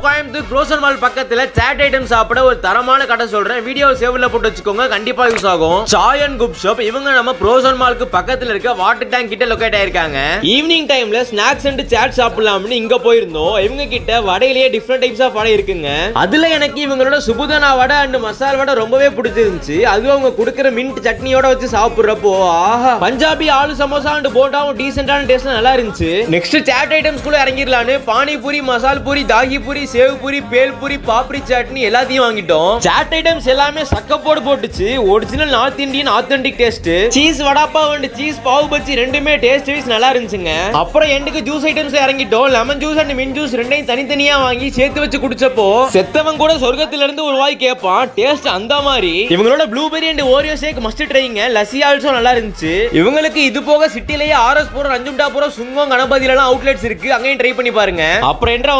Coimbatore frozen mall பக்கத்துல chat item சாப்பிட ஒரு தரமான கடை சொல்றேன். வீடியோ சேவ்ல போட்டு வச்சுக்கோங்க, கண்டிப்பா யூஸ் ஆகும். சாய் அண்ட் குப் ஷாப் இவங்க நம்ம ப்ரோசன் மாலுக்கு பக்கத்துல இருக்க வாட்டர் டேங்க் கிட்ட லொகேட் ஆயிருக்காங்க. ஈவினிங் டைம்ல ஸ்நாக்ஸ் அண்ட் சாட் சாப்பிடலாம்னு இங்க போயிருந்தோம். இவங்க கிட்ட வடையிலேயே டிஃபரெண்ட் டைப்ஸ் ஆஃப் வடை இருக்குங்க. அதுல எனக்கு இவங்களோட சுபுதானா வடை அண்ட் மசால் வடை ரொம்பவே பிடிச்சிருந்துச்சு. அதுவும் அவங்க கொடுக்கிற மின்ட் சட்னியோட வச்சு சாப்பிடுறப்போ ஆஹா, பஞ்சாபி ஆலு சமோசா அண்ட் போண்டாவும் டீசென்டான டேஸ்ட்ல நல்லா இருந்துச்சு. நெக்ஸ்ட் சாட் ஐட்டம்ஸ் குள்ள இறங்கிடலான்னு பானிபூரி, மசால் பூரி, தாகி பூரி, சேவ் பூரி, பேல் பூரி, பாப்ரி சட்னி எல்லாத்தையும் வாங்கிட்டோம். சாட் ஐட்டம்ஸ் எல்லாமே சக்கப்போடு போட்டுச்சு. Original North Indian authentic taste. Cheese vada pav and cheese pav bhaji ரெண்டுமே டேஸ்ட் வைஸ் நல்லா இருந்துச்சுங்க. அப்புறம் எண்டுக்கு ஜூஸ் ஐட்டம்ஸ் இறங்கிட்டோம். Lemon juice and mint juice ரெண்டையும் தனித்தனியா வாங்கி சேர்த்து வச்சு குடிச்சப்போ செத்தவன் கூட சொர்க்கத்துல இருந்து ஒரு வாய் கேட்பான். டேஸ்ட் அந்த மாதிரி. இவங்களோட blueberry and Oreo shake must ட்ரைங்க. லஸ்ஸி ஆல்சோ நல்லா இருந்துச்சு. இவங்களுக்கு இது போக சிட்டிலேயே ஆர்எஸ் புரம், ரஞ்சுண்டாபுரம், சுங்கம், கணபதியில எல்லாம் அவுட்லெட்ஸ் இருக்கு. அங்கேயும் ட்ரை பண்ணி பாருங்க. அப்புறம் என்ன